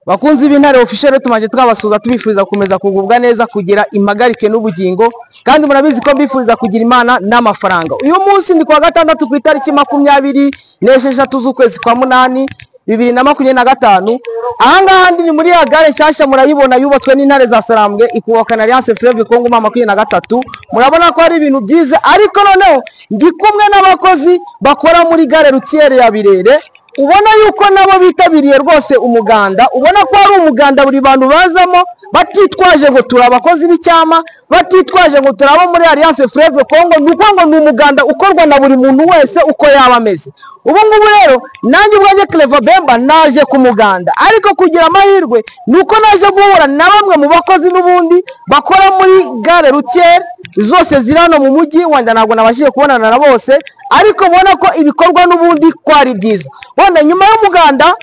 bakunzi b'Intare official tumaje twabasuza tubifuriza gukomeza kugubwa neza kugira impagarike n'ubugingo kandi murabizi ko mbifuriza kugira imana n'amafaranga. Uyu munsi ni kwa gatandatu ku itariki 26 z'ukwezi kwa munani 2025. Ahangaha ndi muri ya gare nshyashya murayibona yubatswe n'Intare za Sarambwe ikubaka na Alliance Fleuve Congo 23. Murabona ko ari ibintu byiza, ariko noneho ndi kumwe n'abakozi bakora muri gare Rutiere ya Birere. Ubona yuko nabo bitabiriye rwose umuganda, ubona ko ari umuganda buri bantu bazamo batitwaje ngo turabakozi b'icyama, batitwaje ngo turabo muri Alliance Fleuve Congo, nuko ngo ni umuganda ukorwa na buri muntu wese uko yaba ameze. Ubu ngubu rero nanjye ubwanjye Clever Bemba naje ku muganda, ariko kugira amahirwe nuko naje guhura na bamwe mu bakozi n'ubundi bakora muri gare Rutiere zose zirano mu mujyi. Wanda ntabwo nabashije kubonana na bose, ariko ubona ko ibikorwa n'ubundi kwari byiza. Wanda nyuma y'umuganda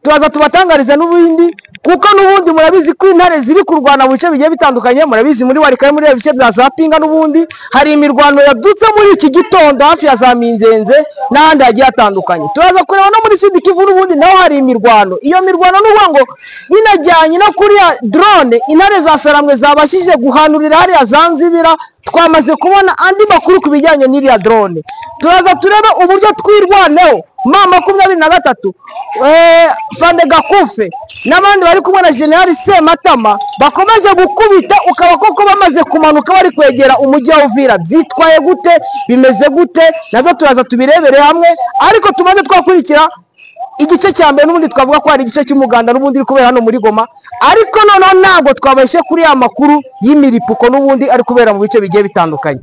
turaza tubatangariza n'ubundi, kuko n'ubundi murabizi ko Intare ziri kurwana mu bice bigiye bitandukanye. Murabizi muri Warikaye, muri bice bya Zapinga n'ubundi hari imirwano yabyutse muri iki gitondo hafi ya za Minzenze n'ahandi hagiye hatandukanye. Turaza kureba no muri Sud Kivu n'ubundi naho hari imirwano. Iyo mirwano n'uvuga ngo binajyanye no kuri drone Intare za Sarambwe zabashije guhanurira hariya Zanzibira. Twamaze kubona andi makuru ku bijyanye n'iriya drone. Turaza turebe uburyo twirwaneho mama 23 Fande Gakufe n'abandi bari kumwe na General Sematama bakomeje gukubita, ukaba koko bamaze kumanuka bari kwegera umujyi wa Uvira. Byitwaye gute, bimeze gute, nazo turaza tubirebere hamwe, ariko tumaze twakurikira igice cya mbere n'ubundi twavuga ko ari igice cy'umuganda n'ubundi uri kubera hano muri Goma, ariko noneho ntabwo twabashe kuri ya makuru y'imiripuko n'ubundi ari kubera mu bice bigiye bitandukanye.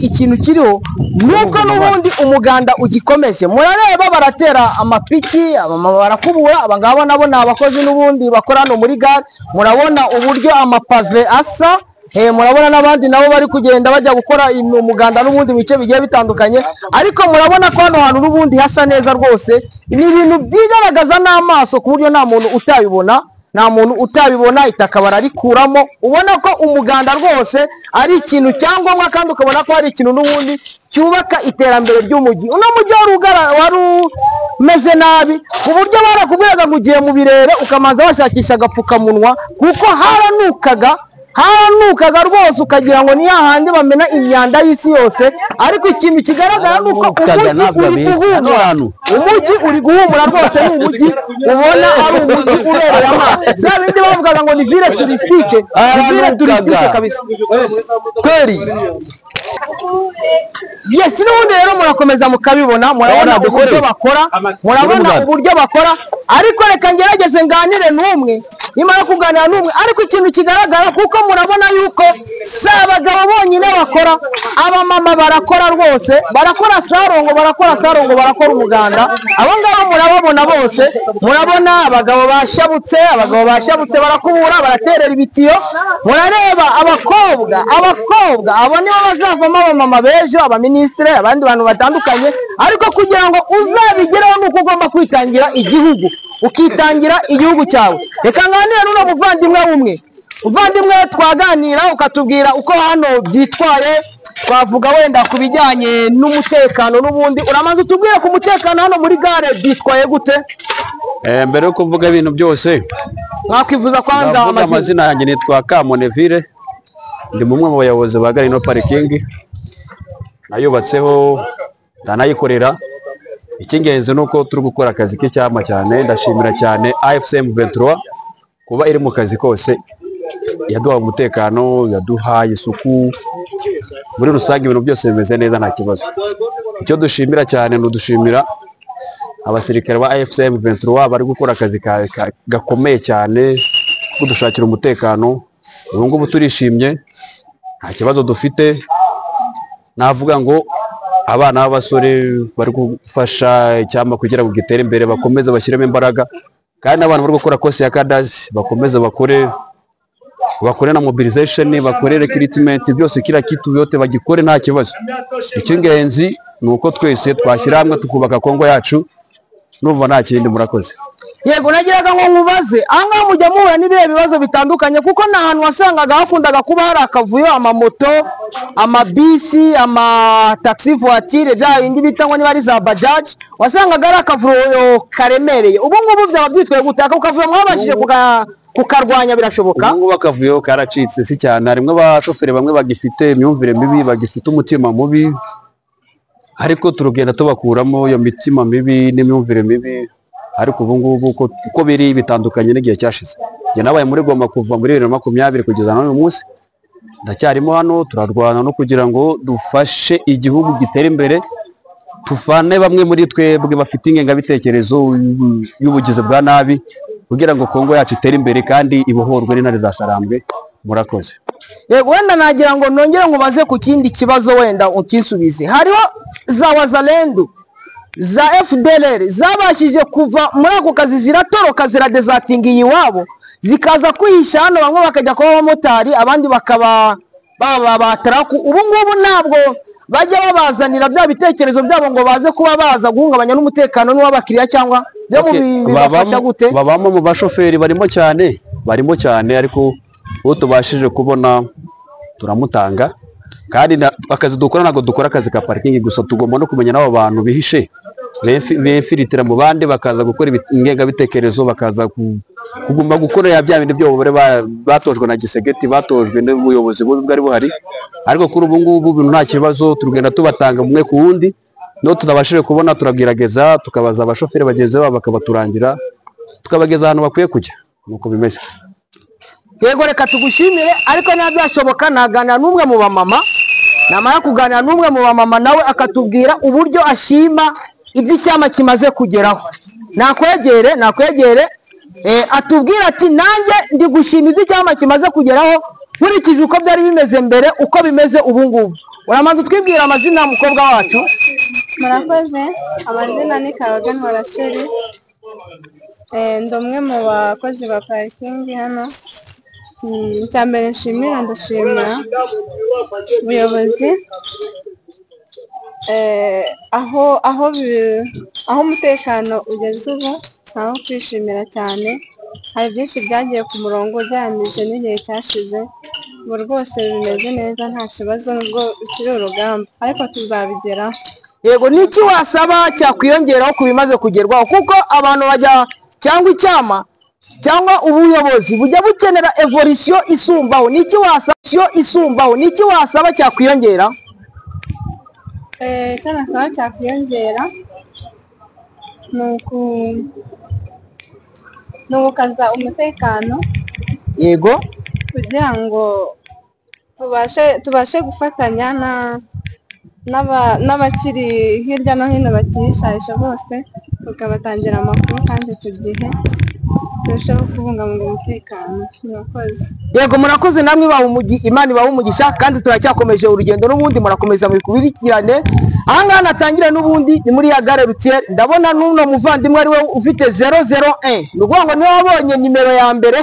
Ikintu kiriho nuko n'ubundi umuganda ugikomeje. Murareba baratera amapiki, barakubura. Abangabo nabo ni abakozi n'ubundi bakora hano muri gare. Murabona uburyo amapave asa, murabona n'abandi nabo bari kugenda bajya gukora umuganda n'ubundi mu bice bigiye bitandukanye, ariko murabona ko hano hantu n'ubundi hasa neza rwose. Ni ibintu byigaragaza n'amaso ku buryo nta muntu utabibona, itaka bararikuramo. Ubona ko umuganda rwose ari ikintu cyangombwa, kandi ukabona ko ari ikintu n'ubundi cyubaka iterambere ry'umujyi. Uno mujyi wari umeze nabi ku buryo barakubwiraga ngo ugiye mu Birere ukamanza washakisha agapfukamunwa, kuko haranukaga rwose ukagira ngo ni hahandi bamena imyanda y'isi yose. Ariko ikintu kigaragara nuko umujyi uri guhumura rwose. Ni umujyi ubona ari umujyi ubereye amaso. Bya bindi bavugaga ngo ni ville touristique, kabisa kweli. Yes, n'ubundi rero murakomeza mukabibona, murabona uburyo bakora, ariko reka ngerageze nganire n'umwe, nimara kuganira n'umwe. Ariko ikintu kigaragara kuko murabona yuko si abagabo bonyine bakora, abamama barakora rwose, barakora sarongo, barakora umuganda. Abo ngabo murababona bose, murabona abagabo bashabutse barakubura, baraterera ibitiyo. Murareba abakobwa abo nibo bazavamo abamama bejo, abaministre, abandi bantu batandukanye. Ariko kugira ngo uzabigeraho nuko ugomba kwitangira igihugu, ukitangira igihugu cyawe. Reka nganire n'uno muvandimwe twaganira, ukatubwira uko hano byitwaye. Twavuga wenda ku bijyanye n'umutekano n'ubundi. Uramanza utubwire ku mutekano hano muri gare byitwaye gute? Mbere yo kuvuga ibintu byose mwakwivuza kwanza amazina yanjye. Nitwa Kamonevire, ndi mumwe mu bayobozi ba gare no parking. Nayubatseho ndanayikorera. Icy'ingenzi nuko turi gukora akazi k'icyama cyane. Ndashimira cyane AFCM 23 kuba iri mu kazi kose, yaduha umutekano, yaduhaye isuku. Muri rusange ibintu byose bimeze neza, nta kibazo. Icyo dushimira cyane nudushimira abasirikare ba AFCM 23 bari gukora akazi gakomeye cyane kudushakira umutekano. Ubu ngubu turishimye, nta kibazo dufite. Navuga ngo abana b'abasore bari gufasha icyama kugira ngo gitere imbere, bakomeze bashyiremo imbaraga. Kandi abantu bari gukora kose ya kadazi bakomeze bakore na mobilization, bakore recruitment, byose kila kitu yote bagikore, nta kibazo. Icy'ingenzi nuko twese twashyira hamwe tukubaka Kongo yacu. Numva nta kindi. Murakoze. yego nagiraga ngo nkubaze ahangaha mujya muhura n'ibihe bibazo bitandukanye kuko ni ahantu wasangaga hakundaga kuba hari akavuyo, amamoto, amabisi, amataxi voiture, bya bindi bita ngo niba ari za bajaji, wasangaga ari akavuyo karemereye. Ubu ngubu byaba byitwaye gute? Ako kavuyo mwabashije kukarwanya birashoboka? Ubu ngubu akavuyo karacitse si cyane, harimo abashoferi bamwe bagifite imyumvire mibi, bagifite umutima mubi, ariko turugenda tubakuramo iyo mitima mibi n'imyumvire mibi. Ariko ubu ngubu uko biri bitandukanye n'igihe cyashize. Njye nabaye muri Goma kuva muri 2020 kugeza n'uyu munsi, ndacyarimo hano, turarwana no kugira ngo dufashe igihugu gitera imbere, tufane bamwe muri twebwe bafite ingengabitekerezo y'ubugizi bwa nabi, kugira ngo Kongo yacu itere imbere kandi ibohorwe n'intare za Sarambwe. Murakoze. Yego, wenda nagira ngo nongere nkubaze ku kindi kibazo wenda ukisubize. Hariho za Wazalendo, za FDLR zabashije kuva muri ako kazi, ziratoroka ziradesertinga iwabo, zikaza kwihisha hano, bamwe bakajya kuba abamotari, abandi bakaba bataraku. Ubu ngubu ntabwo bajya babazanira bya bitekerezo byabo ngo baze kuba baza guhungabanya n'umutekano n'uw'abakiriya cyangwa byo bibafasha gute? Babamo mu bashoferi barimo cyane, ariko uwo tubashije kubona turamutanga, kandi akazi dukora ntabwo dukora akazi ka parking gusa, tugomba no kumenya n'abo bantu bihishe bemfiritira mu bandi, bakaza gukora ingengabitekerezo, bakaza kuguma gukora bya bindi byo batojwe na Gisegeti, batojwe n'ubuyobozi bwari buhari. Ariko kuri ubu ngubu bintu nta kibazo, turugenda tubatanga umwe ku wundi, no tunabashije kubona turagerageza tukabaza abashoferi bagenzi babo bakabaturangira, tukabageza ahantu bakwiye kujya. Nuko bimeze. Yego, reka tugushimire. Ariko ntabyashoboka naganira n'umwe mu bamama, namara kuganira n'umwe mu bamama nawe akatubwira uburyo ashima iby'icyama kimaze kugeraho. Nakwegere atubwira ati nanjye ndi gushima iby'icyama kimaze kugeraho nkurikije uko byari bimeze mbere, uko bimeze ubu ngubu. Uramanza twibwira amazina y'umukobwa wacu? Murakoze. Amazina ni Kabaganwa Rachel, ndi umwe mu bakozi ba parking hano. Icyambere nshimira, ndashimira ubuyobozi aho umutekano ugeze ubu, ntaho kwishimira cyane. Hari byinshi byagiye ku murongo ugereranije n'igihe cyashize, ubu rwose bimeze neza, nta kibazo, nubwo bikiri urugamba ariko tuzabigeraho. Yego, niki wasaba cyakwiyongeraho ku bimaze kugerwaho? Kuko abantu bajya cyangwa icyama cyangwa ubuyobozi bujya bukenera evolution isumbaho. Niki wasaba cyakwiyongera? Icyo nasaba cyakwiyongera ni ugukaza umutekano. Yego, kugira ngo tubashe gufatanya n'abakiri hirya no hino bakihishahisha bose, tukabatangira amakuru kandi ku gihe, turushaho kubungabunga umutekano. Murakoze. Yego, murakoze namwe, Imana ibahe umugisha, kandi turacyakomeje urugendo n'ubundi murakomeza mubikurikirane. Ahangaha natangire n'ubundi ni muri ya gare routière, ndabona n'uno muvandimwe ari we ufite 001, ni ukuvuga ngo niwe wabonye nimero ya mbere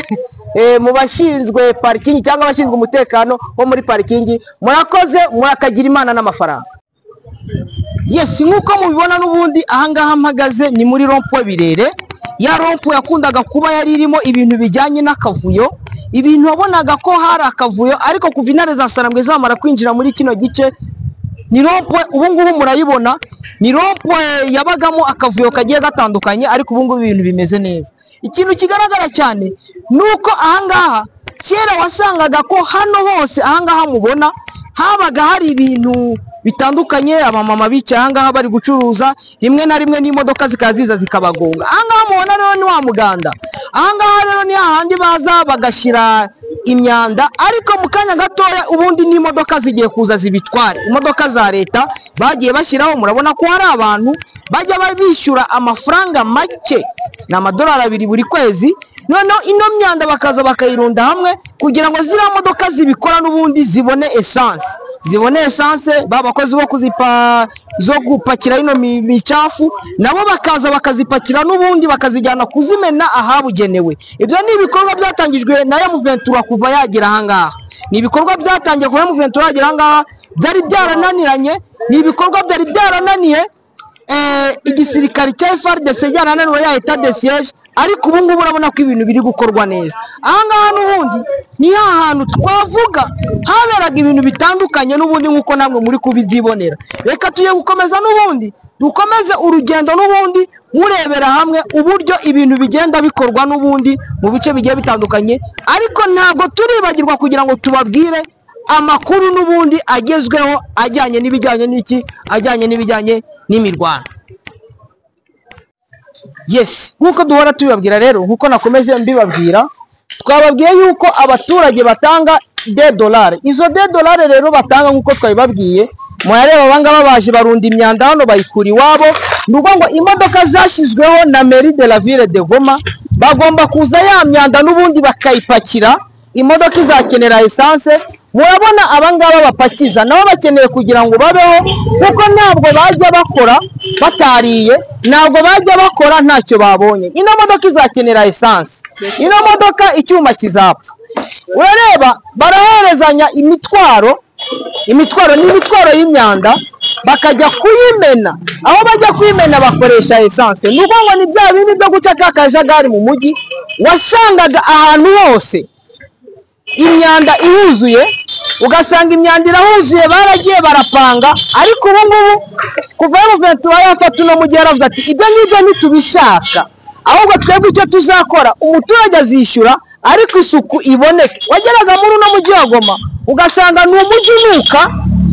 mu bashinzwe parikingi cyangwa abashinzwe umutekano wo muri parikingi. Murakoze, murakagira Imana n'amafaranga. Yes, nk'uko mubibona n'ubundi ahangaha mpagaze ni muri rompo Birere. Ya rompo yakundaga kuba yari irimo ibintu bijyanye n'akavuyo, ibintu wabonaga ko hari akavuyo, ariko kuva intare za Sarambwe zamara kwinjira muri kino gice, ni rompo ubu ngubu murayibona, ni rompo yabagamo akavuyo kagiye gatandukanye, ariko ubu ngubu ibintu bimeze neza. Ikintu kigaragara cyane nuko ahangaha kera wasangaga ko hano hose ahangaha mubona habaga hari ibintu bitandukanye, abamama bicaye ahangaha bari gucuruza, rimwe na rimwe n'imodoka zikaziza zikabagonga. Ahangaha mubona rero ni wa muganda, ahangaha rero ni hahandi baza bagashyira imyanda, ariko mu kanya gatoya ubundi n'imodoka zigiye kuza zibitware. Imodoka za leta bagiye bashyiraho, murabona ko hari abantu bajya bishyura amafaranga make, ni $2 buri kwezi, noneho ino myanda bakaza bakayirunda hamwe kugira ngo ziriya modoka zibikora n'ubundi zibone essence, babakozi bo zo gupakira ino micafu nabo bakaza bakazipakira n'ubundi bakazijyana kuzimena ahabugenewe. Ibyo ni ibikorwa byatangijwe na M23 kuva yagera ahangaha, ni ibikorwa byatangiye kuva M23 yagera ahangaha, byari byarananiranye, ni ibikorwa byari byarananiye igisirikare cya FARDC, byarananiwe ya etat de siège, ariko ubu ngubu urabona ko ibintu biri gukorwa neza. Ahangaha n'ubundi ni hantu twavuga haberaga ibintu bitandukanye n'ubundi nk'uko namwe muri kubyibonera. Reka tuye gukomeza n'ubundi dukomeze urugendo n'ubundi murebera hamwe uburyo ibintu bigenda bikorwa n'ubundi mu bice bigiye bitandukanye, ariko ntabwo turibagirwa kugira ngo tubabwire amakuru n'ubundi agezweho ajyanye n'ibijyanye n'iki, ajyanye n'ibijyanye n'imirwano. Yes, nkuko duhora tubibabwira rero, nkuko nakomeje mbibabwira, twababwiye yuko abaturage batanga $10. Izo $10 rero batanga nkuko twabibabwiye, murareba abangaba baje barunda imyanda hano bayikura iwabo. Nuko ngo imodoka zashyizweho na Mairie de la Ville de Goma bagomba kuza ya myanda n'ubundi bakayipakira. Imodoka izakenera essence. Murabona abangaba bapakiza nabo bakeneye kugira ngo babeho, kuko ntabwo bajya bakora batariye, ntabwo bajya bakora ntacyo babonye. Ino modoka izakenera essence, ino modoka icyuma kizapfa. Urareba baraherezanya imitwaro n'imitwaro y'imyanda bakajya kuyimena. Aho bajya kuyimena bakoresha essence. Nuko ngo ni bya bindi byo guca kakajagari mu mujyi, wasangaga ahantu hose imyanda ihuzuye, ugasanga imyanda irahuzuye baragiye barapanga. Ariko ubu ngubu kuva M23 yafata uno mujyi yaravuze ati ibyo ngibyo ntitubishaka, ahubwo twebwe icyo tuzakora umuturage azishyura ariko isuku iboneke. Wageraga muri uno mujyi wa Goma ugasanga ni umujyi unuka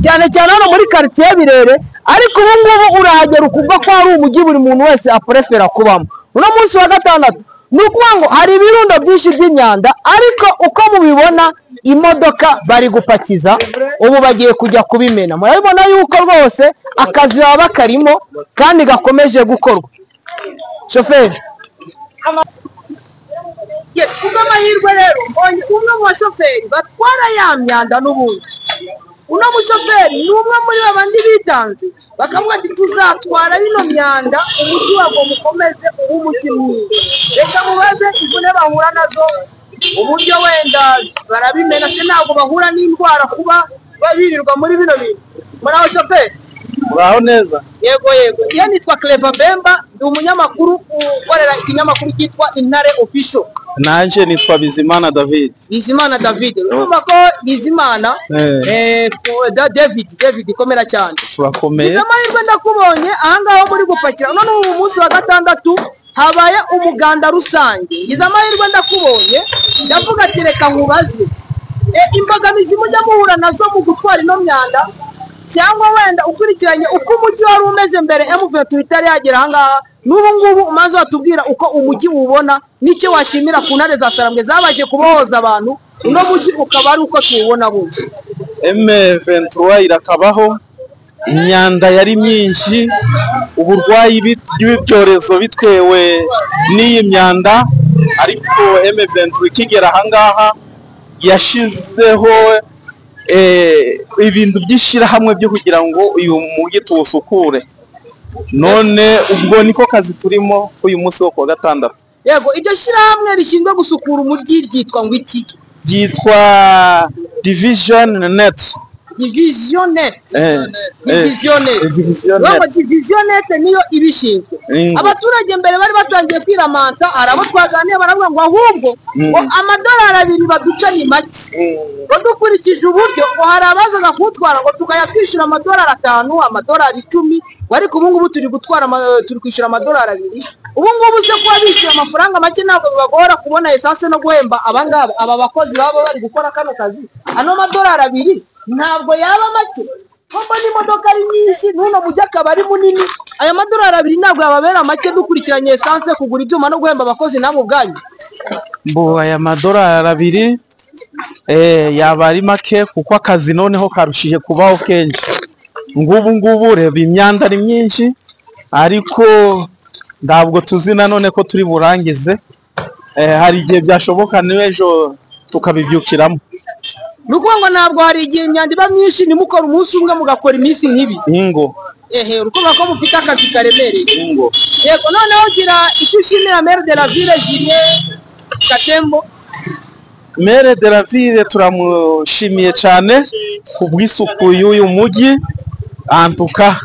cyane cyane hano muri quartier Birere, ariko ubu ngubu urahagera ukuvuga ko hari umujyi buri muntu wese aprefera kubamo. Uno munsi wa gatandatu nukuvuga ngo hari ibirundo byinshi by'imyanda, ariko uko mubibona imodoka bari gupakiza ubu bagiye kujya kubimena. Murabibona yuko rwose akazi baba karimo kandi gakomeje gukorwa. Shoferi, kuko amahirwe rero mbonye umwe mu bashoferi batwara ya myanda n'ubundi. Uno mushoferi ni umwe muri babandi bitanze bakavuga ati tuzatwara ino myanda umujyi wa Goma ukomeze ubu umujyi mwiza. Reka mubaze imvune bahura nazo, uburyo wenda barabimena se ntabwo bahura n'indwara kuba babirirwa muri bino bintu. Muraho shoferi? Muraho neza. Yego. Iyo nitwa Clever Bemba, ndi umunyamakuru ukorera ikinyamakuru cyitwa Intare Official. Nanje nitwa Bizimana David. Bizimana David. Urumva ko Bizimana David komera cyane. Turakomeye. Bizamahirwe ndakubonye ahangaho muri gupakira. None ubu munsi wa gatandatu habaye umuganda rusange. Bizamahirwe ndakubonye ndavuga ati reka nkubaze. Imbogamizi mujya muhura nazo mu gutwara ino myanda, cyangwa wenda ukurikiranye uko umujyi wari umeze mbere M23 itari yagera ahangaha, n'ubu ngubu umaze watubwira uko umujyi ubona n'icyo washimira ku ntare za Sarambwe zabaje kubohoza abantu, uno mujyi ukaba ari uko tuwubona bundi. M23 irakabaho, imyanda yari myinshi, uburwayi bw'ibyorezo bitwewe n'iyi myanda, ariko M23 ikigera ahangaha yashizeho ibintu by'ishyirahamwe byo kugira ngo uyu mujyi tuwusukure. None ubwo niko kazi turimo uyu munsi wo kuwa gatandatu. Yego, iryo shyirahamwe rishinzwe gusukura umujyi ryitwa ngo iki? Ryitwa Division Net. Division Net. Division Net niyo ibishinzwe. Abaturage mbere bari batangiye kwiramanta, arabo twaganiye baravuga ngo ahubwo ngo $2 baduca ni make. Badukurikije uburyo ngo hari abazaga kutwara ngo tukayakwishyura $5, $10, ariko ubu ngubu turi kwishyura $2. Ubu ngubu se kuba bishyura amafaranga make ntabwo bibagora kubona essence no guhemba abangaba aba bakozi baba bari gukora kano kazi. Ano $2 ntabwo yaba make. Komba n'imodoka ari nyinshi nuno mujya akaba ari munini, aya $2 ntabwo yababera make dukurikiranye essence kugura ibyuma no guhemba abakozi namwe ubwanyu. Mbo aya $2 yaba ari make kuko akazi noneho karushije kubaho kenshi. Ngubu reba imyanda ari myinshi, ariko ntabwo tuzi nanone ko turi burangize. Hari igihe byashoboka n'ejo tukabibyukiramo. Nukuvuga ngo ntabwo hari igihe imyanda iba myinshi nimukora umunsi umwe mugakora iminsi nk'ibi. Ingo. Urukuvuga ko mufite akazi karemereye. Ingo. Yego, noneho gira icyo ushimira Maire de la Ville Julien Katembo. Maire de la Ville turamushimiye cyane ku bw'isuku y'uyu mujyi. Antuka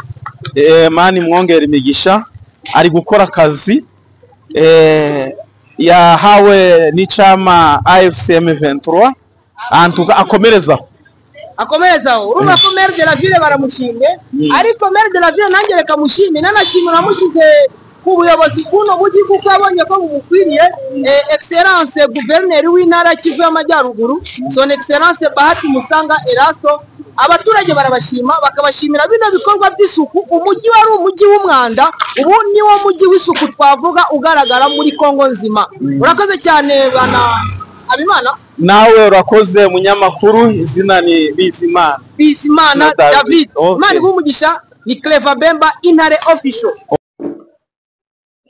mani mwongera imigisha, ari gukora akazi yahawe n'icama AFCM 23 antuka akomerezaho urumva ko maire de la ville baramushimye ariko maire de la ville nanjye reka mushime nanashimira mushize ku buyobozi bw'uno mujyi kuko abonye ko bumukwiriye excellence guverineri w'intara Kivu y'Amajyaruguru son excellence Bahati Musanga Erasto abaturage barabashima bakabashimira bino bikorwa by'isuku umujyi wari umujyi w'umwanda ubu niwo mujyi w'isuku twavuga ugaragara muri Kongo nzima urakoze cyane bana Abimana nawe urakoze munyamakuru izina ni Bizimana David mani bumugisha ni Clever Bemba Intare official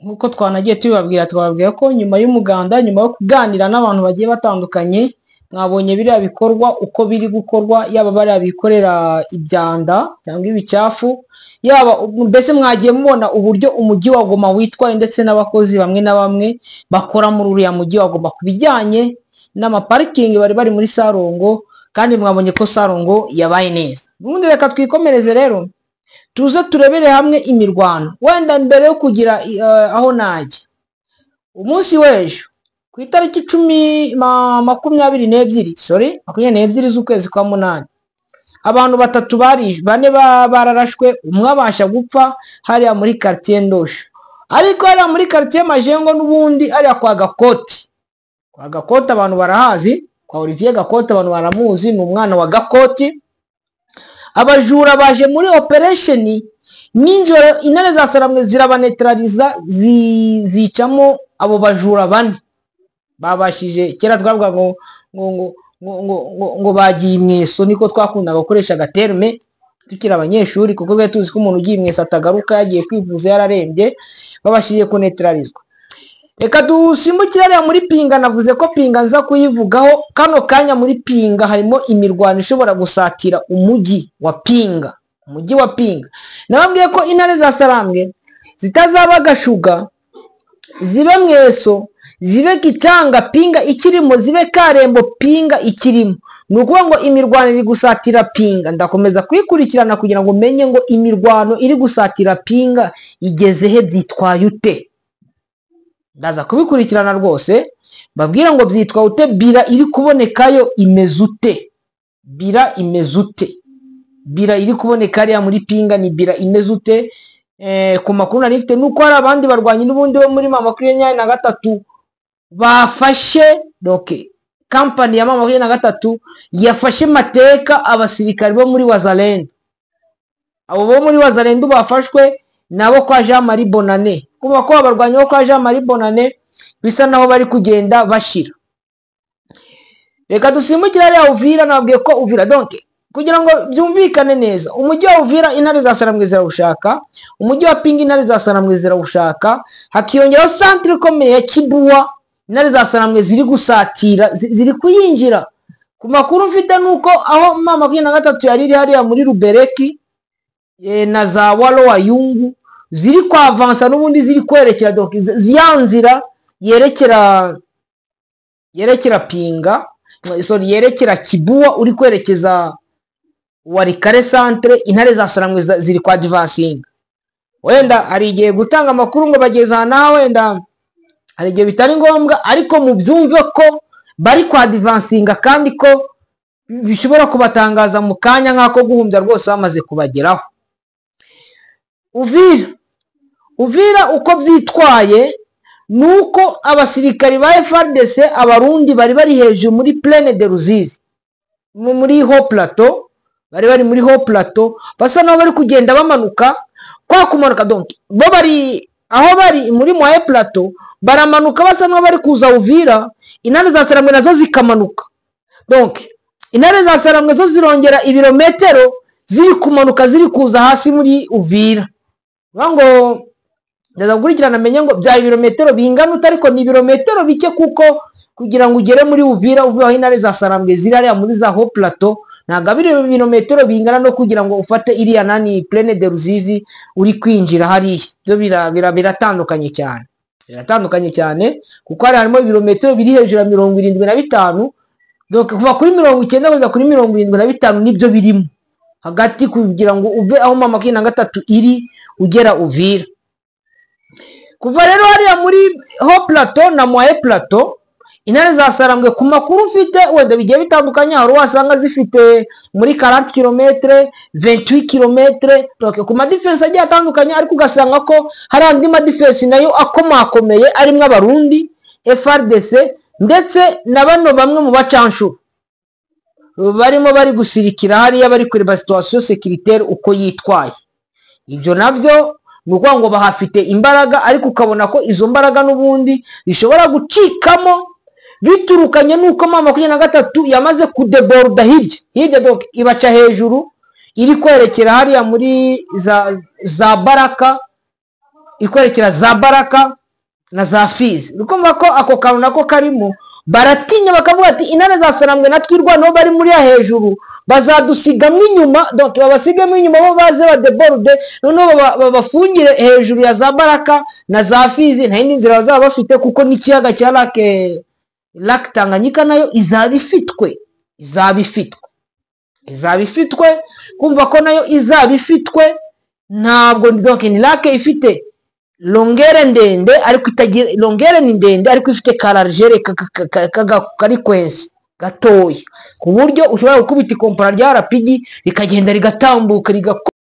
nkuko twanagiye twababwira ko nyuma y'umuganda nyuma yo kuganira n'abantu bagiye batandukanye mwabonye biriya bikorwa uko biri gukorwa yaba bari bikorera ibyanda cyangwa ibicafu yaba mbese mwagiye mubona uburyo umujyi wa Goma witwaye ndetse n'abakozi bamwe na bamwe bakora muri uriya mujyi wa Goma kubijyanye n'amaparikingi bari muri Sarongo kandi mwabonye ko Sarongo yabaye neza ubundi reka twikomereze rero tuze turebere hamwe imirwano wenda mbere yo kugira aho najye umunsi w'ejo ku itariki 22 z'ukwezi kwa munani abantu batatu bane bararashwe umwe abasha gupfa hariya muri quartier Ndosho ariko hariya muri quartier Majengo n'ubundi hariya kwa Gakoti abantu barahazi kwa Olivier Gakoti abantu baramuzi ni umwana wa Gakoti abajura baje muri operation ninjoro intare za Saramwe zirabanetraliza zicamo abo bajura bane babashije kera twavuga ngo bagiye imweso niko twakundaga gukoresha gaterme tukira abanyeshuri kuko twe tuzi ko umuntu ugiye imweso atagaruka yagiye kwivuza yararembye babashije kunetralizwa reka dusimbukire muri Pinga navuze ko Pinga nza kuyivugaho kano kanya muri Pinga harimo imirwano ishobora gusatira umujyi wa Pinga nababwiye ko intare za Saramwe zitazaba Gashuga zibe mweso zibe Kicanga Pinga ikirimo zibe Karembo Pinga ikirimo nukuvuga ngo imirwano iri gusatira Pinga ndakomeza kwikurikirana kugira ngo menye ngo imirwano iri gusatira Pinga igeze he byitwaye ute ndaza kubikurikirana rwose babwira ngo byitwa ute bira iri kubonekayo imezute bira iri kuboneka ariya muri Pinga ni bira imezute ku makuru nari mfite nuko hari abandi barwanyi n'ubundi bo muri mama 23 bafashe kampani ya mama 23 yafashe mateka abasirikari bo muri Wazalendo abo bo muri Wazalendo bafashwe nabo kwa Jean Marie Bonane kuba ko abarwanyi bo kwa Jean Marie Bonane bisa naho bari kugenda bashira reka dusimbukire ari Uvira nabwiye ko Uvira kugira ngo byumvikane neza umujyi wa Uvira intare za Saramwe zirawushaka umujyi wa Pinga intare za Saramwe zirawushaka hakiyongeraho centre ikomeye ya Kibuwa intare za Saramwe ziri gusatira ziri kuyinjira ku makuru mfite nuko aho mama 23 yari hariya muri Rubereki na za Walo wa Yungu ziri kwa avansa n'ubundi ziri kwerekera ziyanzira yerekera Pinga yerekera Kibuwa uri kwerekeza Warikare centre intare za Saramwe ziri kwa advancing wenda hari igihe gutanga amakuru ngo bageza nawe wenda hari igihe bitari ngombwa ariko mu byumve ko bari kwa advancing kandi ko bishobora kubatangaza mu kanya nk'ako guhumbya rwose bamaze kubageraho Uvira uko byitwaye nuko abasirikari ba FARDC abarundi bari hejuru muri Plaine de Ruzizi muri Haut Plateau bari muri Haut Plateau basa naho bari kugenda bamanuka kwa kumanuka bo bari aho bari muri Haut Plateau baramanuka basa naho bari kuza Uvira intare za Saramwe nazo zikamanuka intare za Saramwe zo zirongera ibirometero ziri kumanuka ziri kuza hasi muri Uvira ngo ndazakurikirana menye ngo bya ibirometero bingana utariko ni ibirometero bike kuko kugira ngo ugere muri Uvira uvuye intare za Saramwe zirariya muri za Haut Plateau nagabire ibirometero bingana no kugira ngo ufate iriya nani Plaine de Ruzizi uri kwinjira hariya byo biratandukanye cyane kuko harimo ibirometero biri hejuru ya 75 kuva kuri 90 kugeza kuri 75 nibyo birimo hagati kugira ngo uve aho mama 23 iri ugera Uvira kuva rero hariya muri ho plateau na moye plateau intare za Sarambwe ku makuru mfite wenda bigiye bitandukanye, hari wasanga zifite muri 40 km 28 km donc ku madifense agiye atandukanye, ariko ugasanga ko hari andi madifense nayo akomakomeye arimo abarundi FRDC ndetse na bano bamwe mu bacanshu barimo bari gusirikira hariya bari kureba situation sécuritaire uko yitwaye. Ibyo nabyo nuko ngo bahafite imbaraga, ariko ukabona ko izo mbaraga n'ubundi bishobora gucikamo biturukanye nuko M23 yamaze kudeborda hirya donc ibaca hejuru iri kwerekera hariya muri za Baraka, ikwerekera za Baraka na za Fizi. Ukumva ko ako kantu nako karimo baratinya bakavuga ati intare za Sarambwe natwirwa no bari muri ya hejuru bazadusigamo inyuma, donc babasigamo inyuma bo baze badeborde noneho babafungire hejuru ya za Baraka na za Fizi, nta yindi nzira bazaba bafite kuko n'ikiyaga cya Lac Tanganyika nayo izabifitwe kumva ko nayo izabifitwe. Ntabwo donc ni lac ifite longere ndende ariko itagira longere ni ndende ariko ifite carargere kari kwensi gatoya ku buryo ushobora gukubita ikompara rya rapidi rikagenda rigatambuka